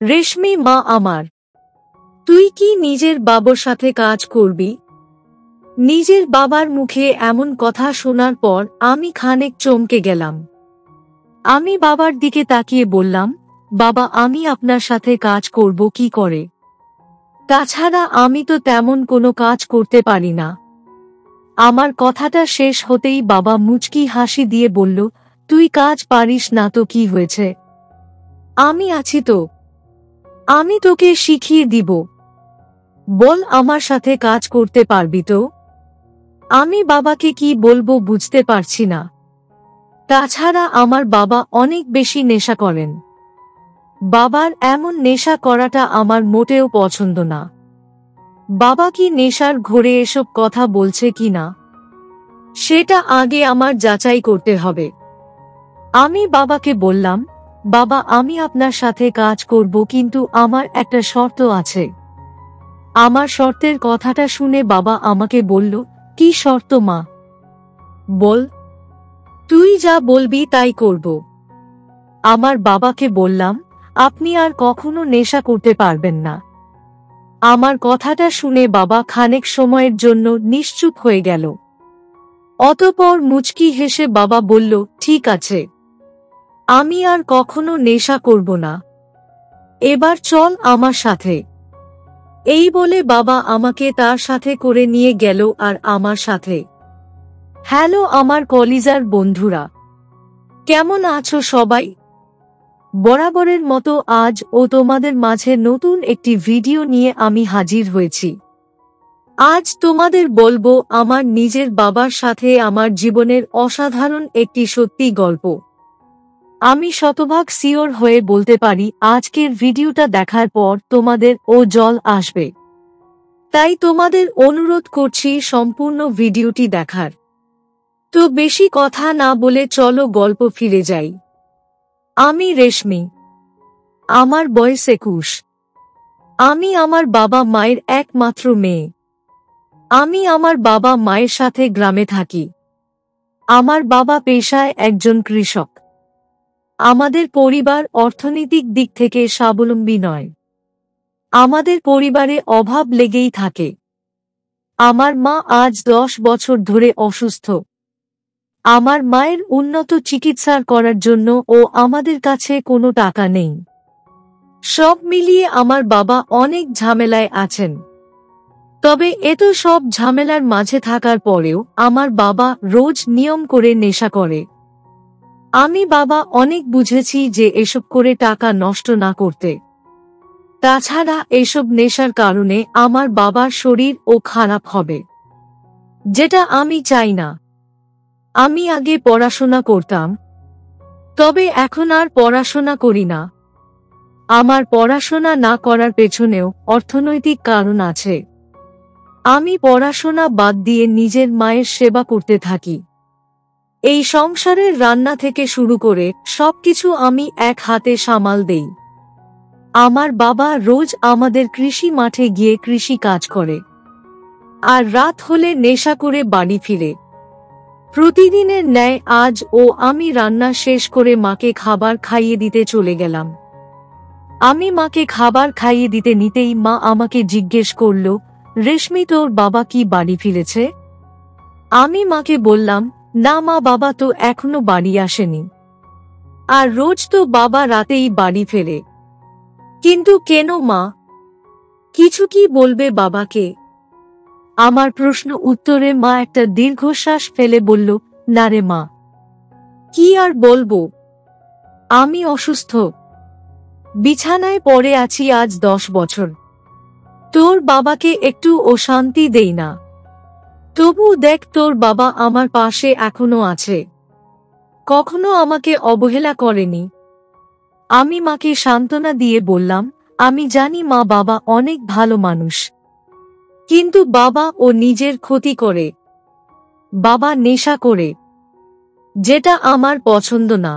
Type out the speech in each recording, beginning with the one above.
রেশমি মা আমার, তুই কি নিজের বাবার সাথে কাজ করবি? নিজের বাবার মুখে এমন কথা শোনার পর আমি খানিক চমকে গেলাম। আমি বাবার দিকে তাকিয়ে বললাম, বাবা আমি আপনার সাথে কাজ করব কি করে? তাছাড়া আমি তো তেমন কোনো কাজ করতে পারি না। আমার কথাটা শেষ হতেই বাবা মুচকি হাসি দিয়ে বলল, তুই কাজ পারিস না তো কি হয়েছে? আমি আছি তো, আমি তোকে শিখিয়ে দিব। বল আমার সাথে কাজ করতে পারবি তো? আমি বাবাকে কি বলবো বুঝতে পারছি না। তাছাড়া আমার বাবা অনেক বেশি নেশা করেন। বাবার এমন নেশা করাটা আমার মোটেও পছন্দ না। বাবা কি নেশার ঘোরে এসব কথা বলছে কি না, সেটা আগে আমার যাচাই করতে হবে। আমি বাবাকে বললাম, বাবা আমি আপনার সাথে কাজ করব, কিন্তু আমার একটা শর্ত আছে। আমার শর্তের কথাটা শুনে বাবা আমাকে বলল, কি শর্ত মা? বল। তুই যা বলবি তাই করব। আমার বাবাকে বললাম, আপনি আর কখনো নেশা করতে পারবেন না। আমার কথাটা শুনে বাবা খানেক সময়ের জন্য নিশ্চুপ হয়ে গেল। অতঃপর মুচকি হেসে বাবা বলল, ঠিক আছে, আমি আর কখনো নেশা করব না। এবার চল আমার সাথে। এই বলে বাবা আমাকে তার সাথে করে নিয়ে গেল আর আমার সাথে। হ্যালো আমার কলিজার বন্ধুরা, কেমন আছো সবাই? বরাবরের মতো আজ ও তোমাদের মাঝে নতুন একটি ভিডিও নিয়ে আমি হাজির হয়েছি। আজ তোমাদের বলবো আমার নিজের বাবার সাথে আমার জীবনের অসাধারণ একটি সত্যি গল্প। আমি শতভাগ সিওর হয়ে বলতে পারি আজকের ভিডিওটা দেখার পর তোমাদের ও জল আসবে। তাই তোমাদের অনুরোধ করছি সম্পূর্ণ ভিডিওটি দেখার। তো বেশি কথা না বলে চলো গল্প ফিরে যাই। আমি রেশমি, আমার বয়স 21। আমি আমার বাবা মায়ের একমাত্র মেয়ে। আমি আমার বাবা মায়ের সাথে গ্রামে থাকি। আমার বাবা পেশায় একজন কৃষক। আমাদের পরিবার অর্থনৈতিক দিক থেকে স্বাবলম্বী নয়। আমাদের পরিবারে অভাব লেগেই থাকে। আমার মা আজ 10 বছর ধরে অসুস্থ। আমার মায়ের উন্নত চিকিৎসা করার জন্য ও আমাদের কাছে কোনো টাকা নেই। সব মিলিয়ে আমার বাবা অনেক ঝামেলায় আছেন। তবে এত সব ঝামেলার মাঝে থাকার পরেও আমার বাবা রোজ নিয়ম করে নেশা করে। আমি বাবা অনেক বুঝেছি যে এসব করে টাকা নষ্ট না করতে। তাছাড়া এসব নেশার কারণে আমার বাবার শরীর ও খারাপ হবে, যেটা আমি চাই না। আমি আগে পড়াশোনা করতাম, তবে এখন আর পড়াশোনা করি না। আমার পড়াশোনা না করার পেছনেও অর্থনৈতিক কারণ আছে। আমি পড়াশোনা বাদ দিয়ে নিজের মায়ের সেবা করতে থাকি। এই সংসারের রান্না থেকে শুরু করে সবকিছু আমি এক হাতে সামাল দেই। আমার বাবা রোজ আমাদের কৃষি মাঠে গিয়ে কৃষি কাজ করে, আর রাত হলে নেশা করে বাড়ি ফিরে। প্রতিদিনের ন্যায় আজ ও আমি রান্না শেষ করে মাকে খাবার খাইয়ে দিতে চলে গেলাম। আমি মাকে খাবার খাইয়ে দিতে নিতেই মা আমাকে জিজ্ঞেস করল, রেশমি তোর বাবা কি বাড়ি ফিরেছে? আমি মাকে বললাম, না মা, বাবা তো এখনো বাড়ি আসেনি। আর রোজ তো বাবা রাতেই বাড়ি ফেরে। কিন্তু কেন মা? কিছু কি বলবে বাবাকে? আমার প্রশ্ন উত্তরে মা একটা দীর্ঘশ্বাস ফেলে বলল, না রে মা, কি আর বলবো, আমি অসুস্থ। বিছানায় পড়ে আছি আজ 10 বছর। তোর বাবাকে একটু ও শান্তি দেই না। তবু দেখ তোর বাবা আমার পাশে এখনো আছে, কখনো আমাকে অবহেলা করেনি। আমি মাকে সান্ত্বনা দিয়ে বললাম, আমি জানি মা, বাবা অনেক ভালো মানুষ, কিন্তু বাবা ও নিজের ক্ষতি করে। বাবা নেশা করে, যেটা আমার পছন্দ না।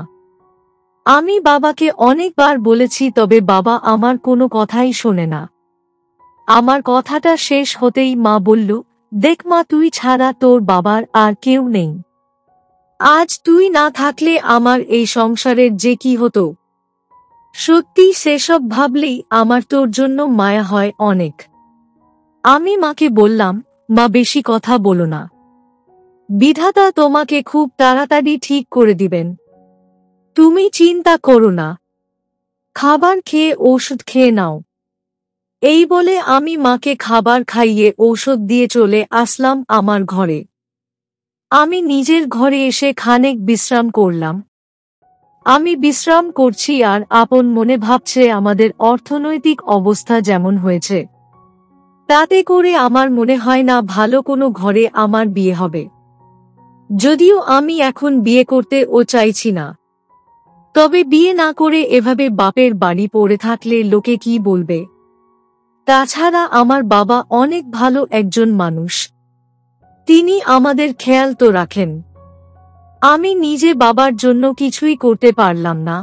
আমি বাবাকে অনেকবার বলেছি, তবে বাবা আমার কোনো কথাই শোনে না। আমার কথাটা শেষ হতেই মা বলল, দেখ মা, তুই ছাড়া তোর বাবার আর কেউ নেই। আজ তুই না থাকলে আমার এই সংসারের যে কি হতো। সত্যি সেসব ভাবলেই আমার তোর জন্য মায়া হয় অনেক। আমি মাকে বললাম, মা বেশি কথা বলো না। বিধাতা তোমাকে খুব তাড়াতাড়ি ঠিক করে দিবেন। তুমি চিন্তা করো না, খাবার খেয়ে ঔষধ খেয়ে নাও। এই বলে আমি মাকে খাবার খাইয়ে ঔষধ দিয়ে চলে আসলাম আমার ঘরে। আমি নিজের ঘরে এসে খানিক বিশ্রাম করলাম। আমি বিশ্রাম করছি আর আপন মনে ভাবছে আমাদের অর্থনৈতিক অবস্থা যেমন হয়েছে, তাতে করে আমার মনে হয় না ভালো কোনো ঘরে আমার বিয়ে হবে। যদিও আমি এখন বিয়ে করতেও চাইছি না, তবে বিয়ে না করে এভাবে বাপের বাড়ি পড়ে থাকলে লোকে কি বলবে? তাছাড়া আমার বাবা অনেক ভালো একজন মানুষ, তিনি আমাদের খেয়াল তো রাখেন। আমি নিজে বাবার জন্য কিছুই করতে পারলাম না।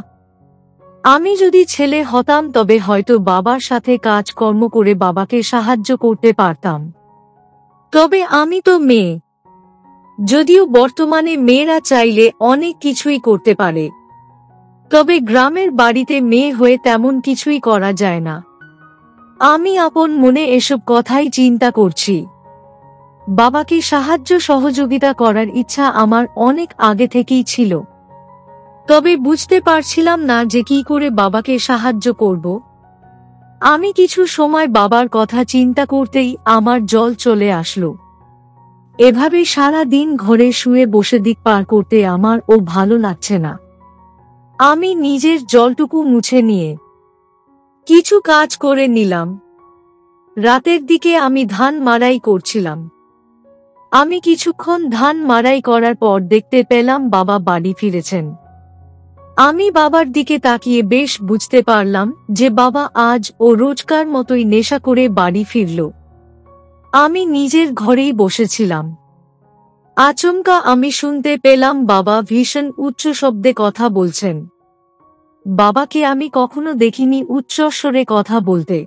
আমি যদি ছেলে হতাম তবে হয়তো বাবার সাথে কাজকর্ম করে বাবাকে সাহায্য করতে পারতাম, তবে আমি তো মেয়ে। যদিও বর্তমানে মেয়েরা চাইলে অনেক কিছুই করতে পারে, তবে গ্রামের বাড়িতে মেয়ে হয়ে তেমন কিছুই করা যায় না। আমি আপন মনে এসব কথাই চিন্তা করছি। বাবাকে সাহায্য সহযোগিতা করার ইচ্ছা আমার অনেক আগে থেকেই ছিল, তবে বুঝতে পারছিলাম না যে কি করে বাবাকে সাহায্য করব। আমি কিছু সময় বাবার কথা চিন্তা করতেই আমার জল চলে আসলো। এভাবে সারা দিন ঘরে শুয়ে বসে দিক পার করতে আমার ভালো লাগছে না। আমি নিজের জলটুকু মুছে নিয়ে কিছু কাজ করে নিলাম। রাতের দিকে আমি ধান মাড়াই করছিলাম। আমি কিছুক্ষণ ধান মাড়াই করার পর দেখতে পেলাম বাবা বাড়ি ফিরেছেন। আমি বাবার দিকে তাকিয়ে বেশ বুঝতে পারলাম যে বাবা আজ রোজকার মতোই নেশা করে বাড়ি ফিরল। আমি নিজের ঘরেই বসেছিলাম। আচমকা আমি শুনতে পেলাম বাবা ভীষণ উচ্চ শব্দে কথা বলছেন। বাবাকে আমি কখনো দেখিনি উচ্চস্বরে কথা বলতে।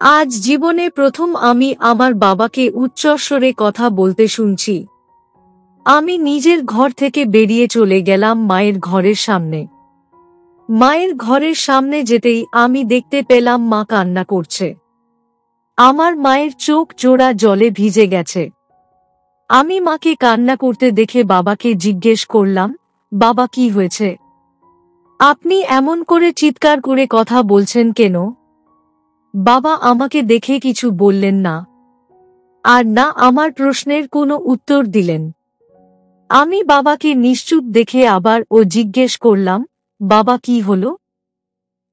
আজ জীবনে প্রথম আমি আমার বাবাকে উচ্চস্বরে কথা বলতে শুনছি। আমি নিজের ঘর থেকে বেরিয়ে চলে গেলাম মায়ের ঘরের সামনে। মায়ের ঘরের সামনে যেতেই আমি দেখতে পেলাম মা কান্না করছে। আমার মায়ের চোখ জোড়া জলে ভিজে গেছে। আমি মাকে কান্না করতে দেখে বাবাকে জিজ্ঞেস করলাম, বাবা কি হয়েছে? আপনি এমন করে চিৎকার করে কথা বলছেন কেন? বাবা আমাকে দেখে কিছু বললেন না, আর না আমার প্রশ্নের কোনো উত্তর দিলেন। আমি বাবাকে নিশ্চুপ দেখে আবার জিজ্ঞেস করলাম, বাবা কি হলো?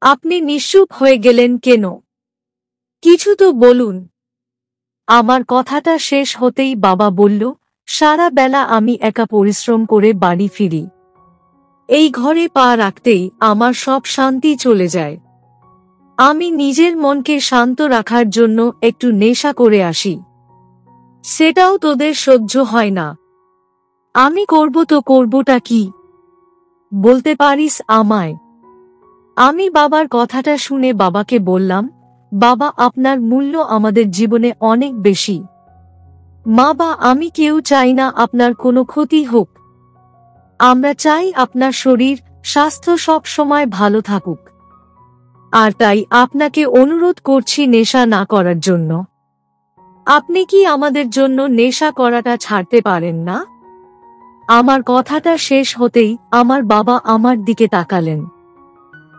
আপনি নিশ্চুপ হয়ে গেলেন কেন? কিছু তো বলুন। আমার কথাটা শেষ হতেই বাবা বলল, সারা বেলা আমি একা পরিশ্রম করে বাড়ি ফিরি। এই ঘরে পা রাখতেই আমার সব শান্তি চলে যায়। আমি নিজের মনকে শান্ত রাখার জন্য একটু নেশা করে আসি। সেটাও তোদের সহ্য হয় না। আমি করব তো করবটা কি? বলতে পারিস আমায়? আমি বাবার কথাটা শুনে বাবাকে বললাম, বাবা আপনার মূল্য আমাদের জীবনে অনেক বেশি। মা বা আমি কেউ চাই না আপনার কোনো ক্ষতি হোক। আমরা চাই আপনার শরীর স্বাস্থ্য সব সময় ভালো থাকুক। আর তাই আপনাকে অনুরোধ করছি নেশা না করার জন্য। আপনি কি আমাদের জন্য নেশা করাটা ছাড়তে পারেন না? আমার কথাটা শেষ হতেই আমার বাবা আমার দিকে তাকালেন।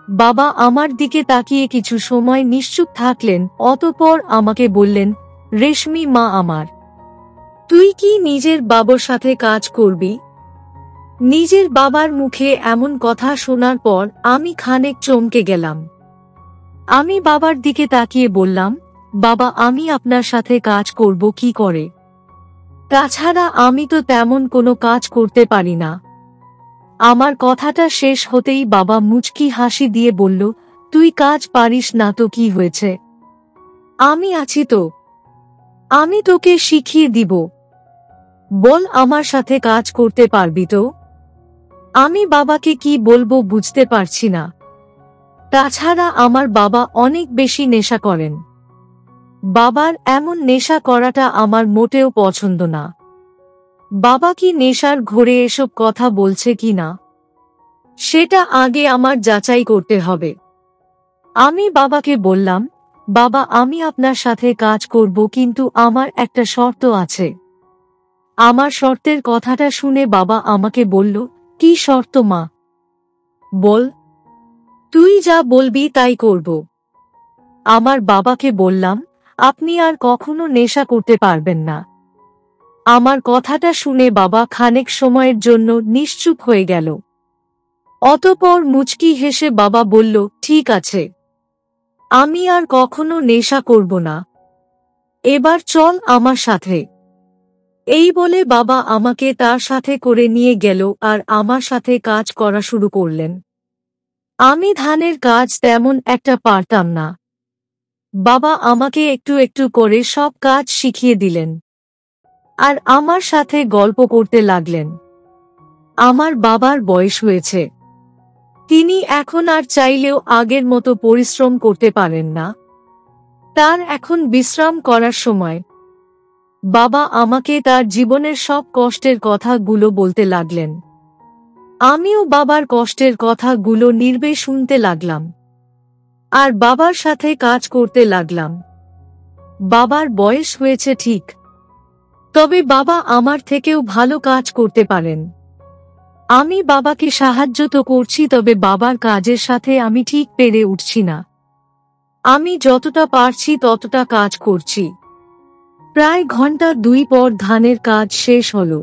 বাবা আমার দিকে তাকিয়ে কিছু সময় নিশ্চুপ থাকলেন, অতঃপর আমাকে বললেন, রেশমি মা আমার, তুই কি নিজের বাবার সাথে কাজ করবি? নিজের বাবার মুখে এমন কথা শোনার পর আমি খানিক চমকে গেলাম। আমি বাবার দিকে তাকিয়ে বললাম, বাবা আমি আপনার সাথে কাজ করব কি করে? তাছাড়া আমি তো তেমন কোনো কাজ করতে পারি না। আমার কথাটা শেষ হতেই বাবা মুচকি হাসি দিয়ে বলল, তুই কাজ পারিস না তো কি হয়েছে? আমি আছি তো, আমি তোকে শিখিয়ে দিব। বল আমার সাথে কাজ করতে পারবি তো? আমি বাবাকে কি বলবো বুঝতে পারছি না। তাছাড়া আমার বাবা অনেক বেশি নেশা করেন। বাবার এমন নেশা করাটা আমার মোটেও পছন্দ না। বাবা কি নেশার ঘোরে এসব কথা বলছে কি না, সেটা আগে আমার যাচাই করতে হবে। আমি বাবাকে বললাম, বাবা আমি আপনার সাথে কাজ করব, কিন্তু আমার একটা শর্ত আছে। আমার শর্তের কথাটা শুনে বাবা আমাকে বলল, কি শর্ত মা? বল। তুই যা বলবি তাই করব। আমার বাবাকে বললাম, আপনি আর কখনো নেশা করতে পারবেন না। আমার কথাটা শুনে বাবা খানেক সময়ের জন্য নিশ্চুপ হয়ে গেল। অতঃপর মুচকি হেসে বাবা বলল, ঠিক আছে, আমি আর কখনো নেশা করব না। এবার চল আমার সাথে। এই বলে বাবা আমাকে তার সাথে করে নিয়ে গেল আর আমার সাথে কাজ করা শুরু করলেন। আমি ধানের কাজ তেমন একটা পারতাম না। বাবা আমাকে একটু একটু করে সব কাজ শিখিয়ে দিলেন আর আমার সাথে গল্প করতে লাগলেন। আমার বাবার বয়স হয়েছে। তিনি এখন আর চাইলেও আগের মতো পরিশ্রম করতে পারেন না। তার এখন বিশ্রাম করার সময়। বাবা আমাকে তার জীবনের সব কষ্টের কথাগুলো বলতে লাগলেন। আমিও বাবার কষ্টের কথাগুলো নীরবে শুনতে লাগলাম আর বাবার সাথে কাজ করতে লাগলাম। বাবার বয়স হয়েছে ঠিক, তবে বাবা আমার থেকেও ভালো কাজ করতে পারেন। আমি বাবাকে সাহায্য তো করছি, তবে বাবার কাজের সাথে আমি ঠিক পেরে উঠছি না। আমি যতটা পারছি ততটা কাজ করছি। প্রায় ঘন্টা 2 পর ধানের কাজ শেষ হলো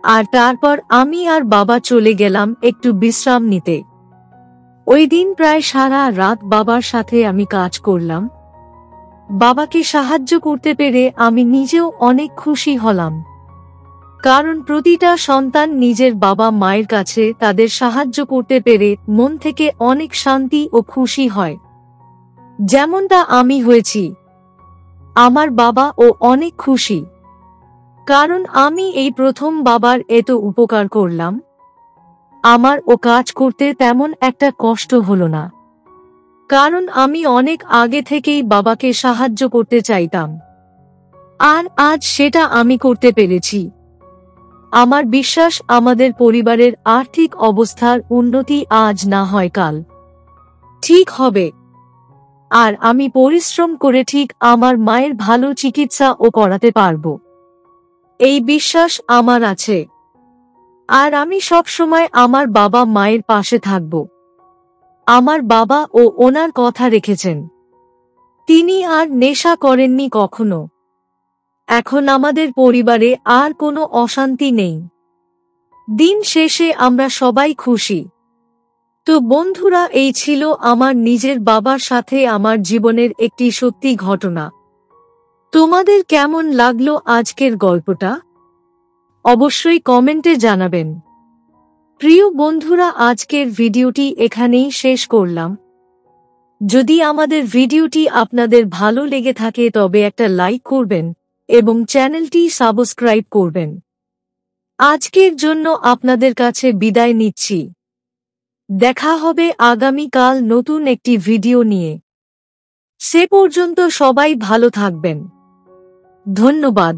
আর তারপর আমি আর বাবা চলে গেলাম একটু বিশ্রাম নিতে। ওই দিন প্রায় সারা রাত বাবার সাথে আমি কাজ করলাম। বাবাকে সাহায্য করতে পেরে আমি নিজেও অনেক খুশি হলাম, কারণ প্রতিটা সন্তান নিজের বাবা মায়ের কাছে তাদের সাহায্য করতে পেরে মন থেকে অনেক শান্তি ও খুশি হয়, যেমনটা আমি হয়েছি। আমার বাবা ও অনেক খুশি, কারণ আমি এই প্রথম বাবার এত উপকার করলাম। আমার ও কাজ করতে তেমন একটা কষ্ট হলো না, কারণ আমি অনেক আগে থেকেই বাবাকে সাহায্য করতে চাইতাম আর আজ সেটা আমি করতে পেরেছি। আমার বিশ্বাস আমাদের পরিবারের আর্থিক অবস্থার উন্নতি আজ না হয় কাল ঠিক হবে, আর আমি পরিশ্রম করে ঠিক আমার মায়ের ভালো চিকিৎসা ও করাতে পারব। এই বিশ্বাস আমার আছে, আর আমি সব সময় আমার বাবা মায়ের পাশে থাকব। আমার বাবা ও ওনার কথা রেখেছেন। তিনি আর নেশা করেননি কখনো। এখন আমাদের পরিবারে আর কোনো অশান্তি নেই। দিন শেষে আমরা সবাই খুশি। তো বন্ধুরা, এই ছিল আমার নিজের বাবার সাথে আমার জীবনের একটি সত্যি ঘটনা। তোমাদের কেমন লাগলো আজকের গল্পটা? অবশ্যই কমেন্টে জানাবেন। প্রিয় বন্ধুরা, আজকের ভিডিওটি এখানেই শেষ করলাম। যদি আমাদের ভিডিওটি আপনাদের ভালো লেগে থাকে তবে একটা লাইক করবেন এবং চ্যানেলটি সাবস্ক্রাইব করবেন। আজকের জন্য আপনাদের কাছে বিদায় নিচ্ছি। দেখা হবে আগামীকাল নতুন একটি ভিডিও নিয়ে। সে পর্যন্ত সবাই ভালো থাকবেন। ধন্যবাদ।